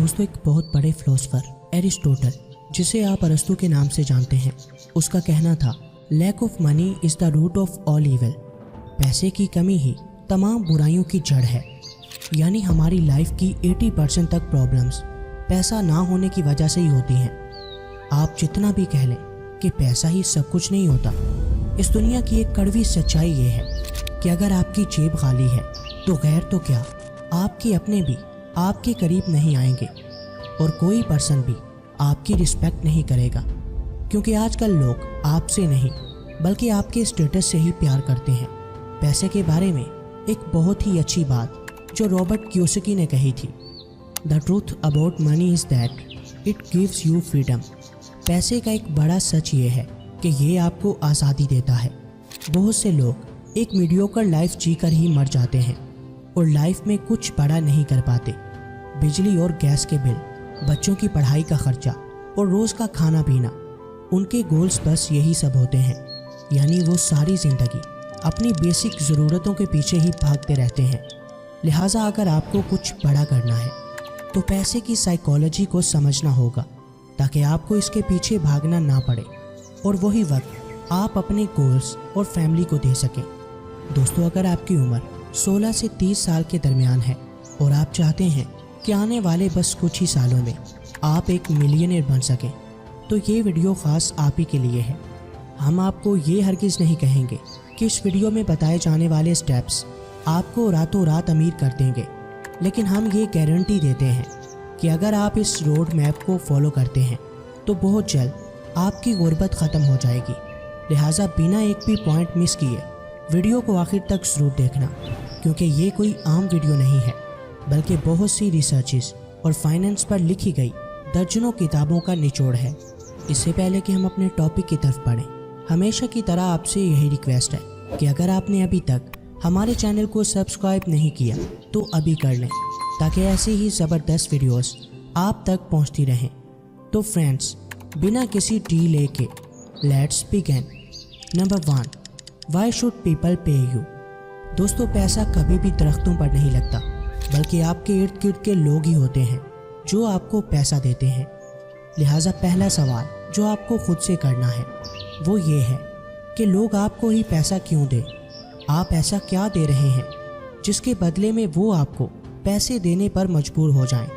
दोस्तों एक बहुत बड़े फिलोसोफर एरिस्टोटल, जिसे आप अरस्तु के नाम से जानते हैं, उसका कहना था lack of money is the root of all evil. पैसे की कमी ही तमाम बुराइयों की जड़ है। यानी हमारी लाइफ की 80% तक प्रॉब्लम्स पैसा ना होने की वजह से ही होती हैं। आप जितना भी कह लें कि पैसा ही सब कुछ नहीं होता, इस दुनिया की एक कड़वी सच्चाई ये है कि अगर आपकी जेब खाली है तो गैर तो क्या, आपके अपने भी आपके करीब नहीं आएंगे और कोई पर्सन भी आपकी रिस्पेक्ट नहीं करेगा, क्योंकि आजकल लोग आपसे नहीं बल्कि आपके स्टेटस से ही प्यार करते हैं। पैसे के बारे में एक बहुत ही अच्छी बात जो रॉबर्ट कियोसाकी ने कही थी, the truth about money is that it gives you freedom. पैसे का एक बड़ा सच ये है कि ये आपको आज़ादी देता है। बहुत से लोग एक मीडियोकर लाइफ जीकर ही मर जाते हैं और लाइफ में कुछ बड़ा नहीं कर पाते। बिजली और गैस के बिल, बच्चों की पढ़ाई का खर्चा और रोज़ का खाना पीना, उनके गोल्स बस यही सब होते हैं। यानी वो सारी ज़िंदगी अपनी बेसिक ज़रूरतों के पीछे ही भागते रहते हैं। लिहाजा अगर आपको कुछ बड़ा करना है तो पैसे की साइकोलॉजी को समझना होगा, ताकि आपको इसके पीछे भागना ना पड़े और वही वक्त आप अपने गोल्स और फैमिली को दे सकें। दोस्तों, अगर आपकी उम्र 16 से 30 साल के दरमियान है और आप चाहते हैं कि आने वाले बस कुछ ही सालों में आप एक मिलियनेयर बन सकें, तो ये वीडियो ख़ास आप ही के लिए है। हम आपको ये हरगिज़ नहीं कहेंगे कि इस वीडियो में बताए जाने वाले स्टेप्स आपको रातों रात अमीर कर देंगे, लेकिन हम ये गारंटी देते हैं कि अगर आप इस रोड मैप को फॉलो करते हैं तो बहुत जल्द आपकी गुर्बत ख़त्म हो जाएगी। लिहाजा बिना एक भी पॉइंट मिस किए वीडियो को आखिर तक ज़रूर देखना, क्योंकि ये कोई आम वीडियो नहीं है, बल्कि बहुत सी रिसर्चेस और फाइनेंस पर लिखी गई दर्जनों किताबों का निचोड़ है। इससे पहले कि हम अपने टॉपिक की तरफ बढ़ें, हमेशा की तरह आपसे यही रिक्वेस्ट है कि अगर आपने अभी तक हमारे चैनल को सब्सक्राइब नहीं किया तो अभी कर लें, ताकि ऐसे ही ज़बरदस्त वीडियोस आप तक पहुंचती रहें। तो फ्रेंड्स, बिना किसी डिले के let's begin. Number 1, why should people पे यू। दोस्तों, पैसा कभी भी दरख्तों पर नहीं लगता, बल्कि आपके इर्द गिर्द के लोग ही होते हैं जो आपको पैसा देते हैं। लिहाजा पहला सवाल जो आपको खुद से करना है वो ये है कि लोग आपको ही पैसा क्यों दें। आप ऐसा क्या दे रहे हैं जिसके बदले में वो आपको पैसे देने पर मजबूर हो जाएं?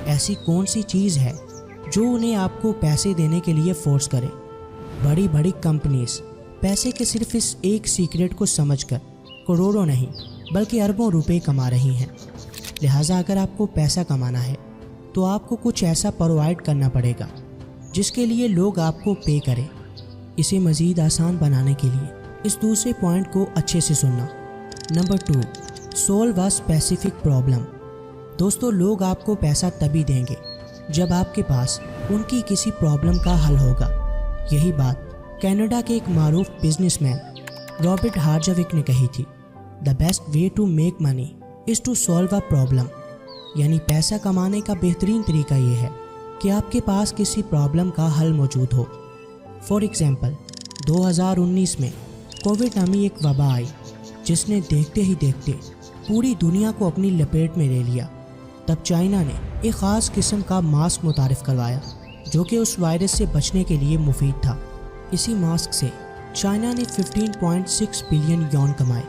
ऐसी कौन सी चीज़ है जो उन्हें आपको पैसे देने के लिए फोर्स करे? बड़ी बड़ी कंपनीज पैसे के सिर्फ इस एक सीक्रेट को समझकर करोड़ों नहीं बल्कि अरबों रुपए कमा रही हैं। लिहाजा अगर आपको पैसा कमाना है तो आपको कुछ ऐसा प्रोवाइड करना पड़ेगा जिसके लिए लोग आपको पे करें। इसे मज़ीद आसान बनाने के लिए इस दूसरे पॉइंट को अच्छे से सुनना। Number 2, solve a specific problem. दोस्तों, लोग आपको पैसा तभी देंगे जब आपके पास उनकी किसी प्रॉब्लम का हल होगा। यही बात कनाडा के एक मारूफ बिजनेसमैन रॉबर्ट हार्जविक ने कही थी, the best way to make money is to solve a problem. यानी पैसा कमाने का बेहतरीन तरीका ये है कि आपके पास किसी प्रॉब्लम का हल मौजूद हो। फॉर एग्ज़ाम्पल, 2019 में कोविड नामी एक वबा आई जिसने देखते ही देखते पूरी दुनिया को अपनी लपेट में ले लिया। तब चाइना ने एक ख़ास किस्म का मास्क मुतारिफ़ करवाया जो कि उस वायरस से बचने के लिए मुफीद था। इसी मास्क से चाइना ने 15.6 बिलियन यॉन कमाए,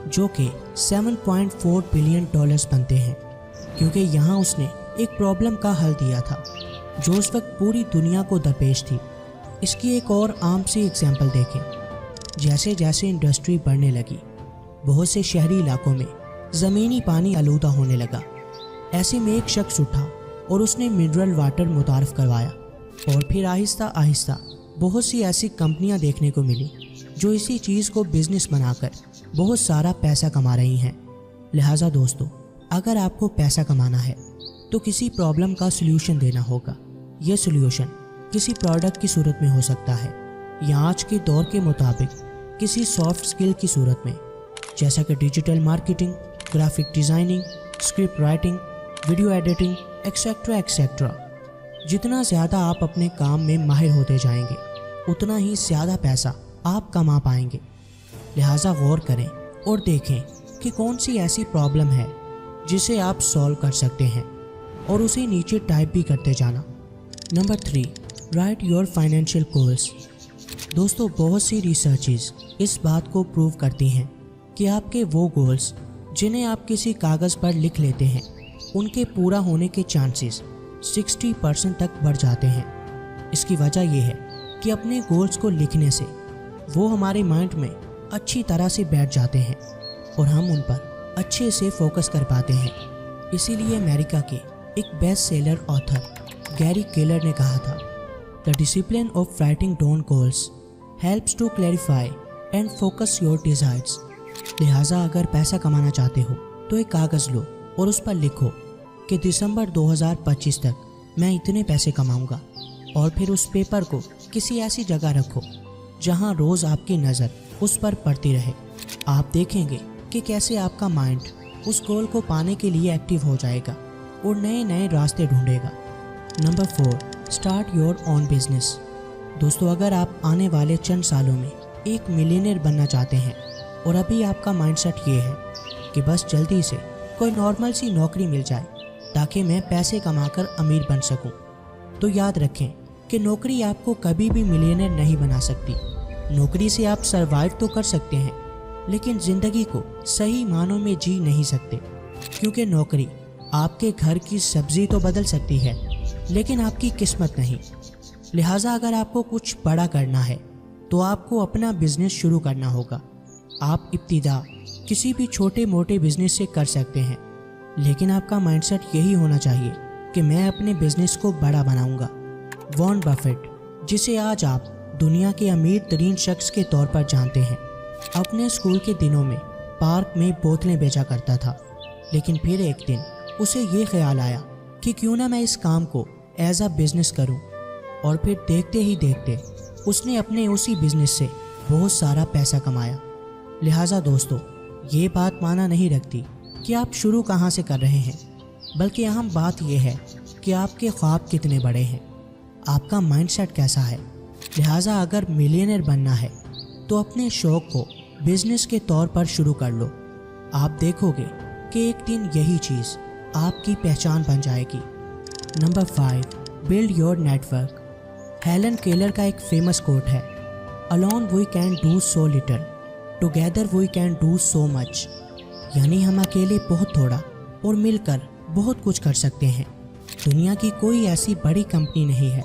जो कि 7.4 बिलियन डॉलर्स बनते हैं, क्योंकि यहाँ उसने एक प्रॉब्लम का हल दिया था जो उस वक्त पूरी दुनिया को दरपेश थी। इसकी एक और आम सी एग्जाम्पल देखें। जैसे जैसे इंडस्ट्री बढ़ने लगी, बहुत से शहरी इलाकों में ज़मीनी पानी आलूदा होने लगा। ऐसे में एक शख्स उठा और उसने मिनरल वाटर मुतारिफ़ करवाया, और फिर आहिस्ता आहिस्ता बहुत सी ऐसी कंपनियां देखने को मिली जो इसी चीज़ को बिज़नेस बनाकर बहुत सारा पैसा कमा रही हैं। लिहाजा दोस्तों, अगर आपको पैसा कमाना है तो किसी प्रॉब्लम का सल्यूशन देना होगा। यह सल्यूशन किसी प्रोडक्ट की सूरत में हो सकता है या आज के दौर के मुताबिक किसी सॉफ्ट स्किल की सूरत में, जैसा कि digital marketing, graphic designing, script writing, video editing, etcetera etcetera. जितना ज़्यादा आप अपने काम में माहिर होते जाएंगे उतना ही ज़्यादा पैसा आप कमा पाएंगे। लिहाजा गौर करें और देखें कि कौन सी ऐसी प्रॉब्लम है जिसे आप सॉल्व कर सकते हैं। और उसे नीचे टाइप भी करते जाना। Number 3, right your financial goals. दोस्तों, बहुत सी रिसर्चेस इस बात को प्रूव करती हैं कि आपके वो गोल्स जिन्हें आप किसी कागज़ पर लिख लेते हैं, उनके पूरा होने के चांसेस 60% तक बढ़ जाते हैं। इसकी वजह यह है कि अपने गोल्स को लिखने से वो हमारे माइंड में अच्छी तरह से बैठ जाते हैं और हम उन पर अच्छे से फोकस कर पाते हैं। इसीलिए अमेरिका के एक best seller author Gary Keller ने कहा था, the discipline of writing down goals helps to clarify and focus your desires. लिहाजा अगर पैसा कमाना चाहते हो तो एक कागज़ लो और उस पर लिखो कि दिसंबर 2025 तक मैं इतने पैसे कमाऊंगा, और फिर उस पेपर को किसी ऐसी जगह रखो जहां रोज़ आपकी नज़र उस पर पड़ती रहे। आप देखेंगे कि कैसे आपका माइंड उस गोल को पाने के लिए एक्टिव हो जाएगा और नए नए रास्ते ढूंढेगा। Number 4, start your own business. दोस्तों, अगर आप आने वाले चंद सालों में एक मिलियनेयर बनना चाहते हैं और अभी आपका माइंडसेट ये है कि बस जल्दी से कोई नॉर्मल सी नौकरी मिल जाए ताकि मैं पैसे कमाकर अमीर बन सकूं, तो याद रखें कि नौकरी आपको कभी भी मिलियनेयर नहीं बना सकती। नौकरी से आप सरवाइव तो कर सकते हैं, लेकिन ज़िंदगी को सही मानों में जी नहीं सकते, क्योंकि नौकरी आपके घर की सब्जी तो बदल सकती है लेकिन आपकी किस्मत नहीं। लिहाजा अगर आपको कुछ बड़ा करना है तो आपको अपना बिजनेस शुरू करना होगा। आप इब्तिदा किसी भी छोटे मोटे बिजनेस से कर सकते हैं, लेकिन आपका माइंडसेट यही होना चाहिए कि मैं अपने बिजनेस को बड़ा बनाऊंगा। वॉरेन बफेट, जिसे आज आप दुनिया के अमीर तरीन शख्स के तौर पर जानते हैं, अपने स्कूल के दिनों में पार्क में बोतलें बेचा करता था, लेकिन फिर एक दिन उसे ये ख्याल आया कि क्यों ना मैं इस काम को एज अ बिजनेस करूं, और फिर देखते ही देखते उसने अपने उसी बिजनेस से बहुत सारा पैसा कमाया। लिहाजा दोस्तों, ये बात माना नहीं रखती कि आप शुरू कहाँ से कर रहे हैं, बल्कि अहम बात यह है कि आपके ख्वाब कितने बड़े हैं, आपका माइंडसेट कैसा है। लिहाजा अगर मिलियनेयर बनना है तो अपने शौक़ को बिजनेस के तौर पर शुरू कर लो। आप देखोगे कि एक दिन यही चीज़ आपकी पहचान बन जाएगी। Number 5, build your network. Helen Keller का एक फेमस कोट है, alone we can do so little, together we can do so much. यानी हम अकेले बहुत थोड़ा और मिलकर बहुत कुछ कर सकते हैं। दुनिया की कोई ऐसी बड़ी कंपनी नहीं है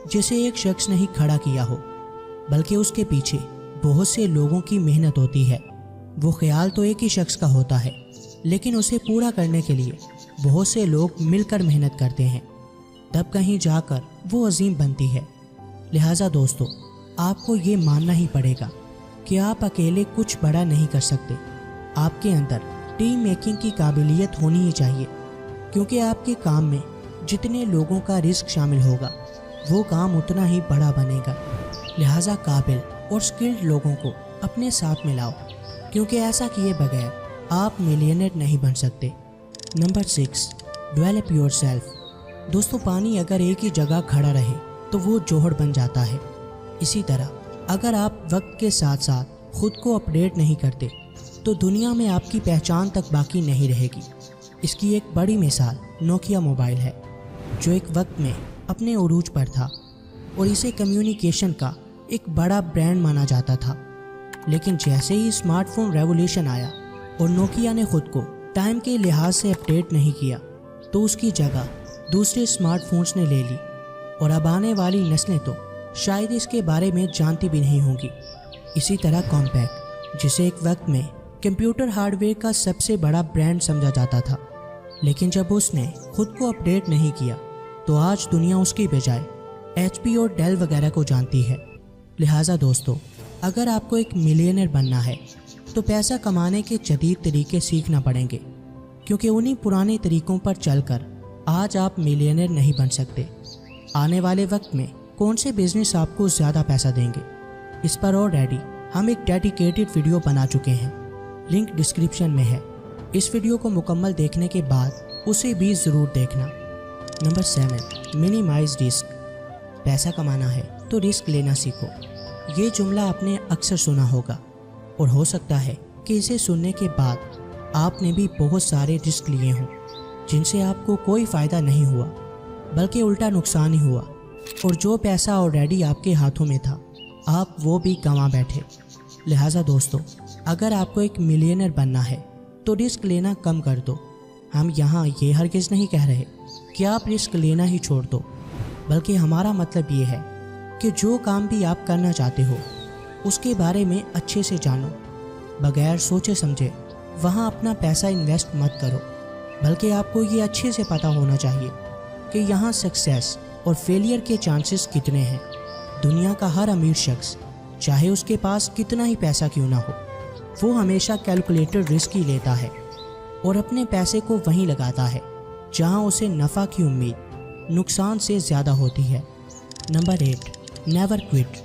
जिसे एक शख्स ने ही खड़ा किया हो, बल्कि उसके पीछे बहुत से लोगों की मेहनत होती है। वो ख्याल तो एक ही शख्स का होता है, लेकिन उसे पूरा करने के लिए बहुत से लोग मिलकर मेहनत करते हैं, तब कहीं जाकर वो अजीम बनती है। लिहाजा दोस्तों, आपको ये मानना ही पड़ेगा कि आप अकेले कुछ बड़ा नहीं कर सकते। आपके अंदर टीम मेकिंग की काबिलियत होनी ही चाहिए, क्योंकि आपके काम में जितने लोगों का रिस्क शामिल होगा वो काम उतना ही बड़ा बनेगा। लिहाजा काबिल और स्किल्ड लोगों को अपने साथ में लाओ, क्योंकि ऐसा किए बगैर आप मिलियनेयर नहीं बन सकते। Number 6, develop yourself. दोस्तों, पानी अगर एक ही जगह खड़ा रहे तो वो जोहर बन जाता है। इसी तरह अगर आप वक्त के साथ साथ खुद को अपडेट नहीं करते तो दुनिया में आपकी पहचान तक बाकी नहीं रहेगी। इसकी एक बड़ी मिसाल नोकिया मोबाइल है, जो एक वक्त में अपने उरूज पर था और इसे कम्युनिकेशन का एक बड़ा ब्रांड माना जाता था। लेकिन जैसे ही स्मार्टफोन रेवोल्यूशन आया और नोकिया ने खुद को टाइम के लिहाज से अपडेट नहीं किया, तो उसकी जगह दूसरे स्मार्टफोन्स ने ले ली, और अब आने वाली नस्लें तो शायद इसके बारे में जानती भी नहीं होंगी। इसी तरह कॉम्पैक्ट, जिसे एक वक्त में कंप्यूटर हार्डवेयर का सबसे बड़ा ब्रांड समझा जाता था, लेकिन जब उसने खुद को अपडेट नहीं किया तो आज दुनिया उसकी बजाय HP और डेल वगैरह को जानती है। लिहाजा दोस्तों, अगर आपको एक मिलियनेयर बनना है तो पैसा कमाने के जदीद तरीके सीखना पड़ेंगे, क्योंकि उन्हीं पुराने तरीकों पर चलकर आज आप मिलियनेयर नहीं बन सकते। आने वाले वक्त में कौन से बिजनेस आपको ज़्यादा पैसा देंगे, इस पर ऑलरेडी हम एक डेडिकेटेड वीडियो बना चुके हैं, लिंक डिस्क्रिप्शन में है। इस वीडियो को मुकम्मल देखने के बाद उसे भी ज़रूर देखना। Number 7, minimize risk. पैसा कमाना है तो रिस्क लेना सीखो। ये जुमला आपने अक्सर सुना होगा, और हो सकता है कि इसे सुनने के बाद आपने भी बहुत सारे रिस्क लिए हों, जिनसे आपको कोई फ़ायदा नहीं हुआ बल्कि उल्टा नुकसान ही हुआ, और जो पैसा ऑलरेडी आपके हाथों में था आप वो भी गंवा बैठे। लिहाजा दोस्तों, अगर आपको एक मिलियनर बनना है तो रिस्क लेना कम कर दो। हम यहाँ ये हरगिज़ नहीं कह रहे कि आप रिस्क लेना ही छोड़ दो, बल्कि हमारा मतलब ये है कि जो काम भी आप करना चाहते हो उसके बारे में अच्छे से जानो। बगैर सोचे समझे वहाँ अपना पैसा इन्वेस्ट मत करो, बल्कि आपको ये अच्छे से पता होना चाहिए कि यहाँ सक्सेस और फेलियर के चांसेस कितने हैं। दुनिया का हर अमीर शख्स, चाहे उसके पास कितना ही पैसा क्यों ना हो, वो हमेशा कैलकुलेटेड रिस्क ही लेता है और अपने पैसे को वहीं लगाता है जहां उसे नफ़ा की उम्मीद नुकसान से ज़्यादा होती है। Number 8, never quit.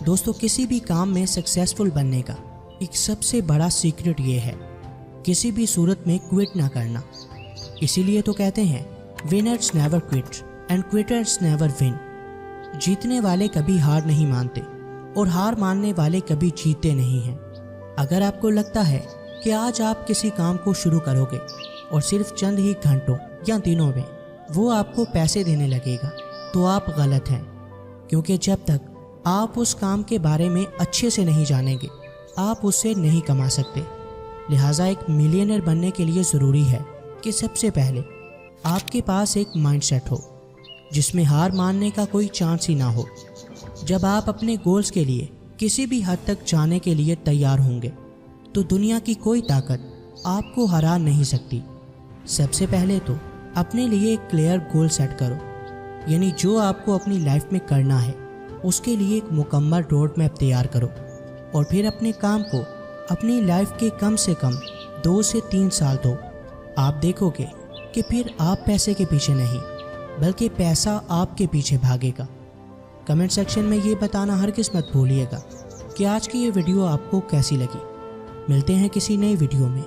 दोस्तों, किसी भी काम में सक्सेसफुल बनने का एक सबसे बड़ा सीक्रेट ये है किसी भी सूरत में क्विट ना करना। इसीलिए तो कहते हैं winners never quit and quitters never win. जीतने वाले कभी हार नहीं मानते और हार मानने वाले कभी जीतते नहीं हैं। अगर आपको लगता है कि आज आप किसी काम को शुरू करोगे और सिर्फ चंद ही घंटों या दिनों में वो आपको पैसे देने लगेगा, तो आप गलत हैं, क्योंकि जब तक आप उस काम के बारे में अच्छे से नहीं जानेंगे आप उससे नहीं कमा सकते। लिहाजा एक मिलियनर बनने के लिए ज़रूरी है कि सबसे पहले आपके पास एक माइंडसेट हो जिसमें हार मानने का कोई चांस ही ना हो। जब आप अपने गोल्स के लिए किसी भी हद तक जाने के लिए तैयार होंगे तो दुनिया की कोई ताकत आपको हरा नहीं सकती। सबसे पहले तो अपने लिए एक क्लियर गोल सेट करो, यानी जो आपको अपनी लाइफ में करना है उसके लिए एक मुकम्मल रोड मैप तैयार करो, और फिर अपने काम को अपनी लाइफ के कम से कम 2 से 3 साल दो। आप देखोगे कि फिर आप पैसे के पीछे नहीं बल्कि पैसा आपके पीछे भागेगा। कमेंट सेक्शन में ये बताना हरगिज़ मत भूलिएगा कि आज की ये वीडियो आपको कैसी लगी। मिलते हैं किसी नई वीडियो में,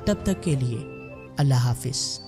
तब तक के लिए अल्लाह हाफिज़।